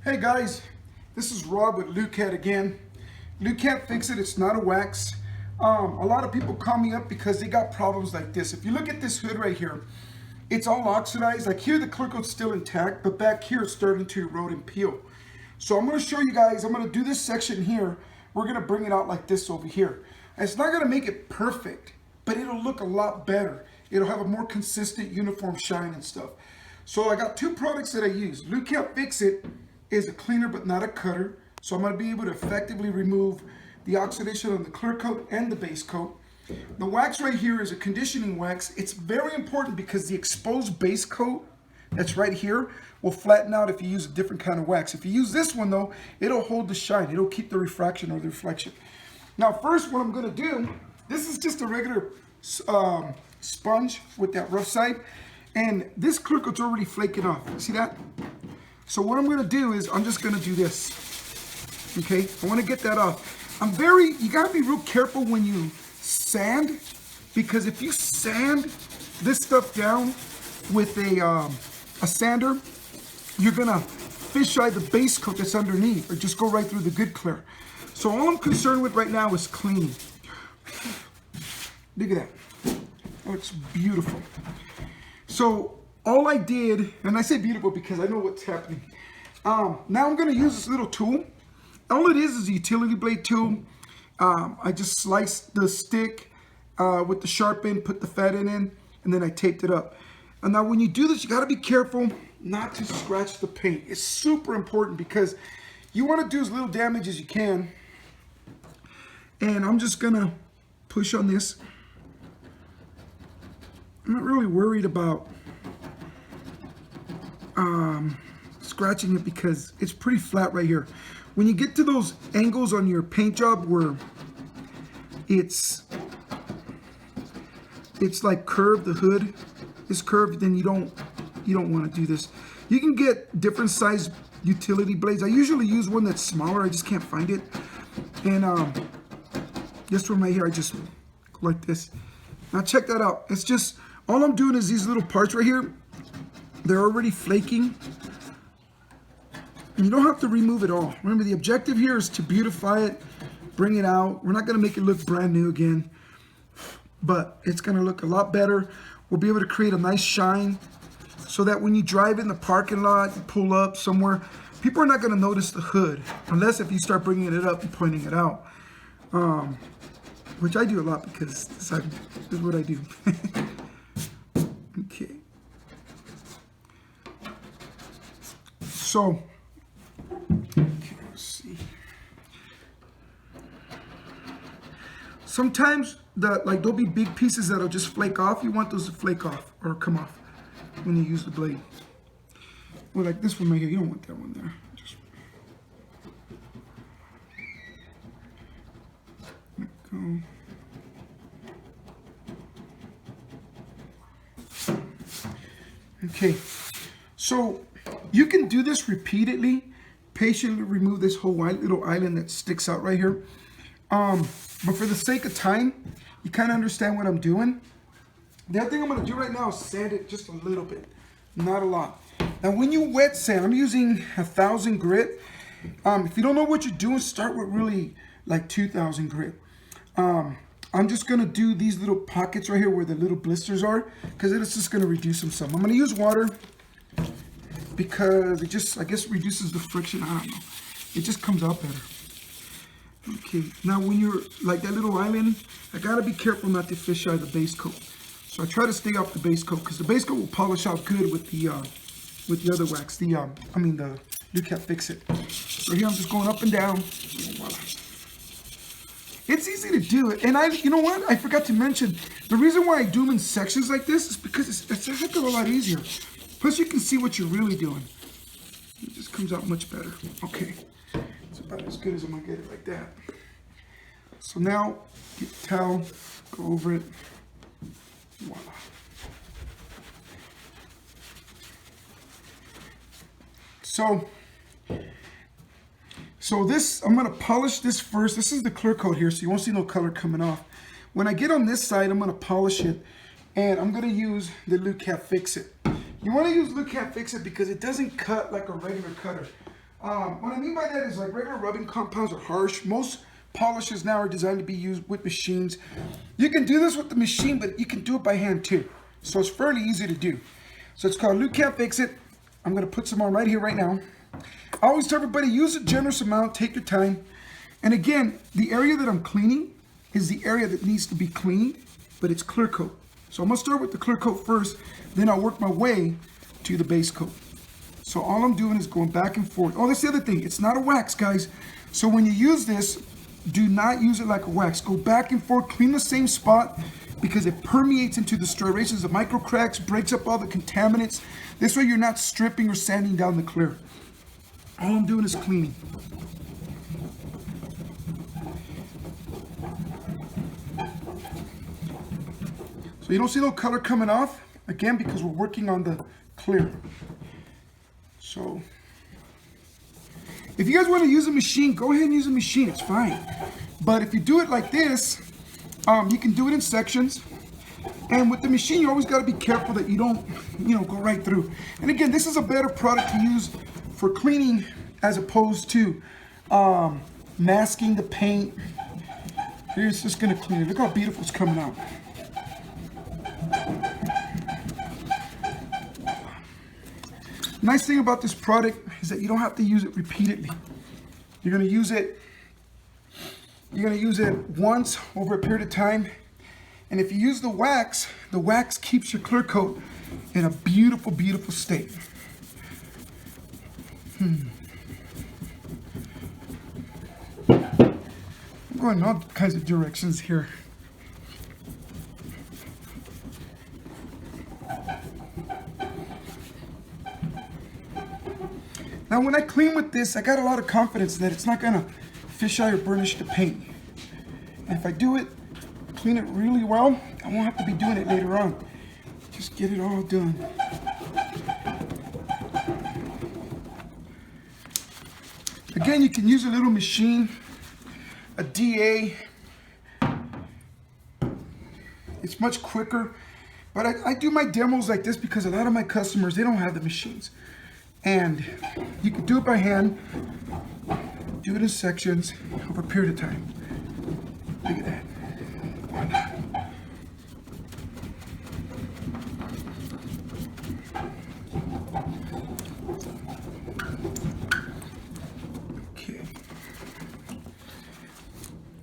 Hey guys, this is Rob with Lukat again. Lukat Fix It, it's not a wax. A lot of people call me up because they got problems like this. If you look at this hood right here, it's all oxidized. Like here the clear coat's still intact, but back here it's starting to erode and peel. So I'm going to show you guys, I'm going to do this section here. We're going to bring it out like this over here. And it's not going to make it perfect, but it'll look a lot better. It'll have a more consistent uniform shine and stuff. So I got two products that I use. Lukat Fix It is a cleaner but not a cutter. So I'm going to be able to effectively remove the oxidation on the clear coat and the base coat. The wax right here is a conditioning wax. It's very important because the exposed base coat that's right here will flatten out if you use a different kind of wax. If you use this one though, it'll hold the shine. It'll keep the refraction or the reflection. Now first what I'm going to do, this is just a regular sponge with that rough side. And this clear coat's already flaking off. See that? So what I'm going to do is I'm just going to do this. Okay, I want to get that off. You got to be real careful when you sand, because if you sand this stuff down with a sander, you're going to fisheye the base coat that's underneath or just go right through the good clear. So all I'm concerned with right now is cleaning. Look at that. That looks beautiful. So all I did, and I say beautiful because I know what's happening. Now I'm going to use this little tool. All it is a utility blade tool. I just sliced the stick with the sharp end, put the fat end in, and then I taped it up. And now when you do this, you got to be careful not to scratch the paint. It's super important because you want to do as little damage as you can. And I'm just going to push on this. I'm not really worried about scratching it because it's pretty flat right here. When you get to those angles on your paint job where it's like curved, the hood is curved, then you don't want to do this. You can get different size utility blades. I usually use one that's smaller. I just can't find it. And this one right here, I just go like this. Now check that out. It's just, all I'm doing is these little parts right here, they're already flaking. And you don't have to remove it all. Remember, the objective here is to beautify it, bring it out. We're not going to make it look brand new again, but it's going to look a lot better. We'll be able to create a nice shine so that when you drive in the parking lot, you pull up somewhere, people are not going to notice the hood unless if you start bringing it up and pointing it out, which I do a lot because this is what I do. Okay. So, okay, let's see. Sometimes there'll be big pieces that'll just flake off. You want those to flake off or come off when you use the blade. Well, like this one right here, you don't want that one there. Just let go. Okay, so you can do this repeatedly, patiently remove this whole little island that sticks out right here. But for the sake of time, you kind of understand what I'm doing. The other thing I'm going to do right now is sand it just a little bit, not a lot. Now when you wet sand, I'm using 1,000 grit. If you don't know what you're doing, start with really like 2,000 grit. I'm just going to do these little pockets right here where the little blisters are, because it's just going to reduce them some. I'm going to use water because it just, I guess, reduces the friction. I don't know. It just comes out better. Okay, now when you're like that little island, I got to be careful not to fisheye the base coat. So I try to stay off the base coat because the base coat will polish out good with the other wax, the Lukat Fix It. So here I'm just going up and down. Voila. It's easy to do it, and you know what? I forgot to mention, the reason why I do them in sections like this is because it's a heck of a lot easier. Plus, you can see what you're really doing. It just comes out much better. Okay, it's about as good as I'm gonna get it like that. So now, get the towel, go over it. Voila. So this, I'm going to polish this first. This is the clear coat here, so you won't see no color coming off. When I get on this side, I'm going to polish it, and I'm going to use the Lukat Fix It. You want to use Lukat Fix It because it doesn't cut like a regular cutter. What I mean by that is like regular rubbing compounds are harsh. Most polishes now are designed to be used with machines. You can do this with the machine, but you can do it by hand too. So it's fairly easy to do. So it's called Lukat Fix It. I'm gonna put some on right here, right now. I always tell everybody, use a generous amount, take your time. And again, the area that I'm cleaning is the area that needs to be cleaned, but it's clear coat. So I'm gonna start with the clear coat first, then I'll work my way to the base coat. So all I'm doing is going back and forth. Oh, that's the other thing, it's not a wax, guys. So when you use this, do not use it like a wax. Go back and forth, clean the same spot, because it permeates into the striations, the micro cracks, breaks up all the contaminants. This way you're not stripping or sanding down the clear. All I'm doing is cleaning. So you don't see no color coming off, again, because we're working on the clear. So if you guys want to use a machine, go ahead and use a machine, it's fine. But if you do it like this, you can do it in sections. And with the machine, you always got to be careful that you don't, go right through. And again, this is a better product to use for cleaning as opposed to masking the paint. Here's just going to clean it. Look how beautiful it's coming out. Nice thing about this product is that you don't have to use it repeatedly. You're going to use it once over a period of time. And if you use the wax keeps your clear coat in a beautiful, beautiful state. I'm going in all kinds of directions here. Now when I clean with this, I got a lot of confidence that it's not gonna fisheye or burnish the paint. And if I do it, clean it really well, I won't have to be doing it later on. Just get it all done. Again, you can use a little machine, a DA. It's much quicker, but I do my demos like this because a lot of my customers, they don't have the machines. And you can do it by hand, do it in sections over a period of time. Look at that.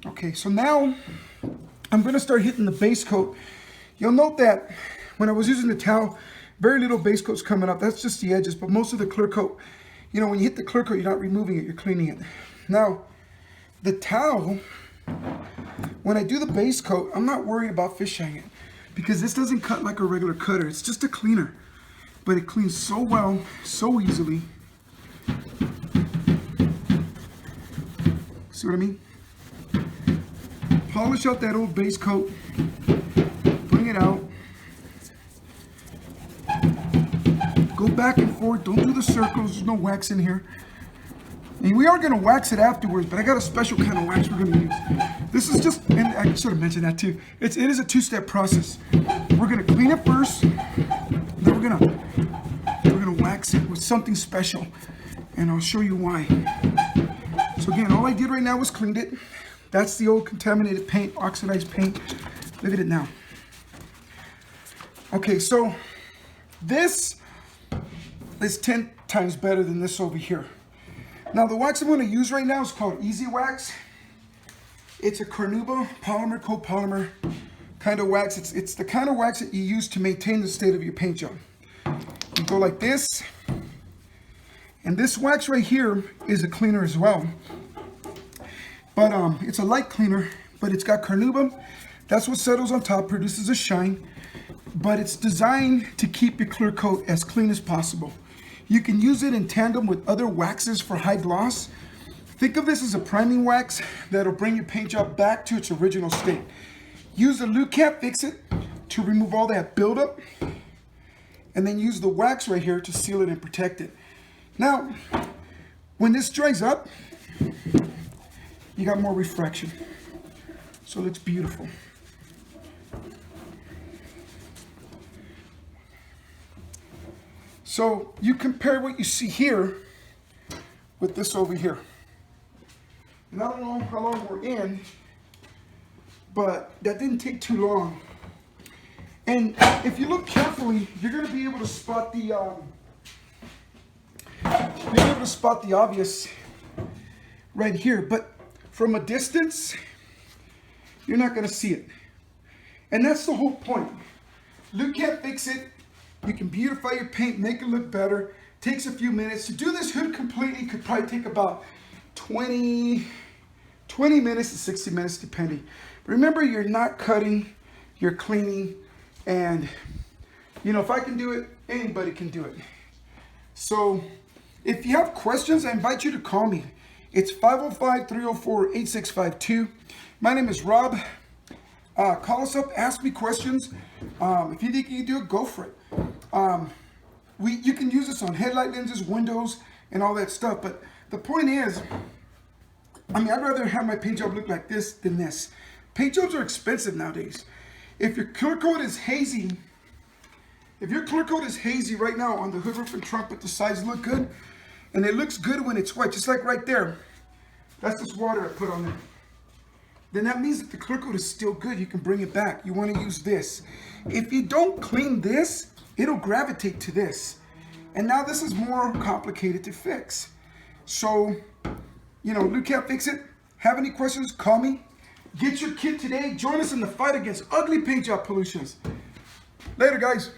Okay, so now I'm going to start hitting the base coat. You'll note that when I was using the towel, very little base coat's coming up. That's just the edges, but most of the clear coat, when you hit the clear coat, you're not removing it, you're cleaning it. Now, the towel, when I do the base coat, I'm not worried about fisheyeing it because this doesn't cut like a regular cutter. It's just a cleaner, but it cleans so well, so easily. See what I mean? Polish out that old base coat, bring it out. Go back and forth, don't do the circles, there's no wax in here. And we are gonna wax it afterwards, but I got a special kind of wax we're gonna use. This is just, and I should have mentioned that too. It is a two-step process. We're gonna clean it first, then we're gonna wax it with something special. And I'll show you why. So again, all I did right now was cleaned it. That's the old contaminated paint, oxidized paint. Look at it now. Okay, so this is 10 times better than this over here. Now the wax I'm going to use right now is called Easy Wax. It's a carnauba polymer, copolymer kind of wax. It's the kind of wax that you use to maintain the state of your paint job. You go like this, and this wax right here is a cleaner as well. But it's a light cleaner, but it's got carnauba. That's what settles on top, produces a shine. But it's designed to keep your clear coat as clean as possible. You can use it in tandem with other waxes for high gloss. Think of this as a priming wax that'll bring your paint job back to its original state. Use the Lukat Fix It to remove all that buildup, and then use the wax right here to seal it and protect it. Now, when this dries up, you got more refraction. So it looks beautiful. So you compare what you see here with this over here. And I don't know how long we're in, but that didn't take too long. And if you look carefully, you're going to be able to spot the obvious right here. But from a distance, you're not going to see it. And that's the whole point. Lukat Fix It. You can beautify your paint, make it look better. Takes a few minutes. To do this hood completely could probably take about 20 minutes to 60 minutes depending. Remember, you're not cutting, you're cleaning. And, you know, if I can do it, anybody can do it. So, if you have questions, I invite you to call me. It's 505-304-8652. My name is Rob. Call us up, ask me questions. If you think you can do it, go for it. You can use this on headlight lenses, windows, and all that stuff. But the point is, I mean, I'd rather have my paint job look like this than this. Paint jobs are expensive nowadays. If your clear coat is hazy, right now on the hood, roof, and trunk, but the sides look good, and it looks good when it's white, just like right there. That's this water I put on there. Then that means that the clear coat is still good. You can bring it back. You want to use this. If you don't clean this, it'll gravitate to this. And now this is more complicated to fix. So, you know, Lukat Fix It. Have any questions, call me. Get your kit today. Join us in the fight against ugly paint job pollutions. Later, guys.